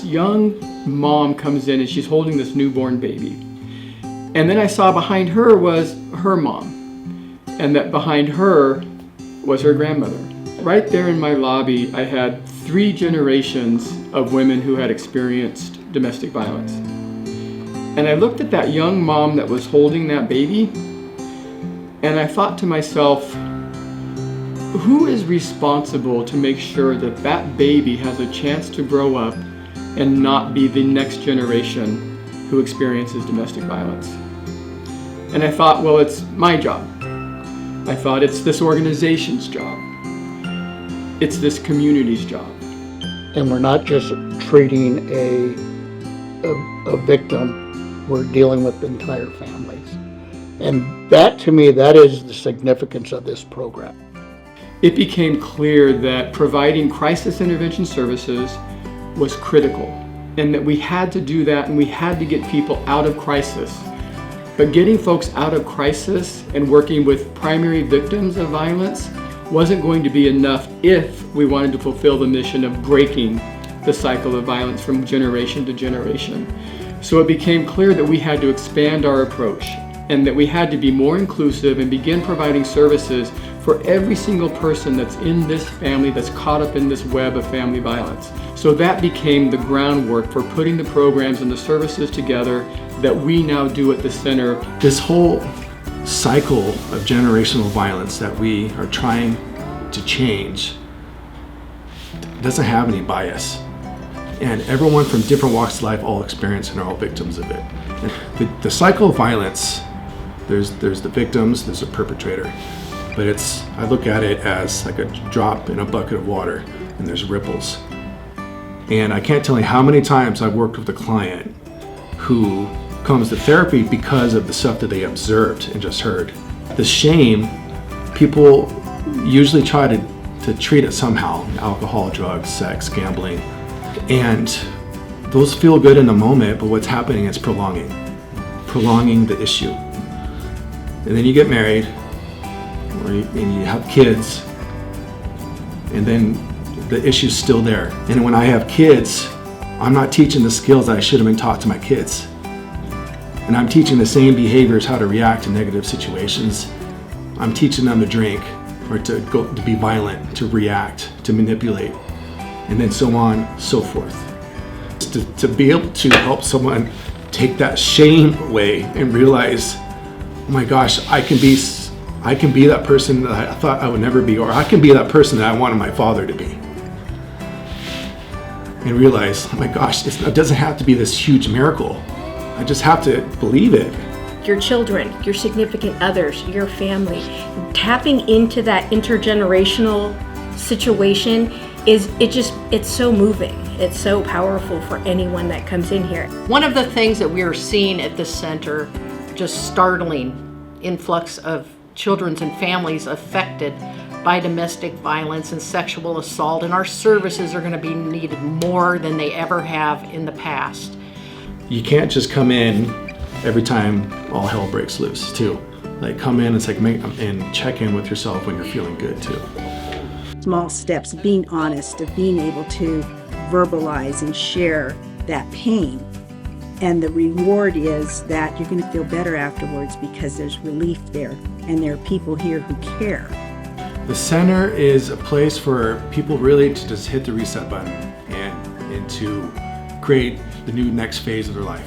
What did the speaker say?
young mom comes in and she's holding this newborn baby. And then I saw behind her was her mom, and that behind her was her grandmother. Right there in my lobby, I had 3 generations of women who had experienced domestic violence. And I looked at that young mom that was holding that baby, and I thought to myself, who is responsible to make sure that that baby has a chance to grow up and not be the next generation who experiences domestic violence? And I thought, well, it's my job. I thought it's this organization's job. It's this community's job. And we're not just treating a victim, we're dealing with entire families. And that, to me, that is the significance of this program. It became clear that providing crisis intervention services was critical, and that we had to do that, and we had to get people out of crisis. But getting folks out of crisis and working with primary victims of violence wasn't going to be enough if we wanted to fulfill the mission of breaking the cycle of violence from generation to generation. So it became clear that we had to expand our approach, and that we had to be more inclusive and begin providing services for every single person that's in this family, that's caught up in this web of family violence. So that became the groundwork for putting the programs and the services together that we now do at the center. This whole cycle of generational violence that we are trying to change doesn't have any bias. And everyone from different walks of life all experience and are all victims of it. And the cycle of violence, there's the victims, there's a perpetrator. But I look at it as like a drop in a bucket of water, and there's ripples. And I can't tell you how many times I've worked with a client who comes to therapy because of the stuff that they observed and just heard. The shame, people usually try to treat it somehow, alcohol, drugs, sex, gambling. And those feel good in the moment, but what's happening is prolonging the issue. And then you get married, and you have kids, and then the issue's still there. And when I have kids, I'm not teaching the skills that I should have been taught to my kids. And I'm teaching the same behaviors, how to react to negative situations. I'm teaching them to drink, or to be violent, to react, to manipulate, and then so on, so forth. To be able to help someone take that shame away and realize, oh my gosh, I can be that person that I thought I would never be, or I can be that person that I wanted my father to be. And realize, oh my gosh, it doesn't have to be this huge miracle. I just have to believe it. Your children, your significant others, your family, tapping into that intergenerational situation it's so moving. It's so powerful for anyone that comes in here. One of the things that we are seeing at this center, just startling influx of children and families affected by domestic violence and sexual assault, and our services are going to be needed more than they ever have in the past. You can't just come in every time all hell breaks loose too. Like come in and check in with yourself when you're feeling good too. Small steps, being honest, of being able to verbalize and share that pain. And the reward is that you're going to feel better afterwards because there's relief there and there are people here who care. The center is a place for people really to just hit the reset button and to create the new next phase of their life.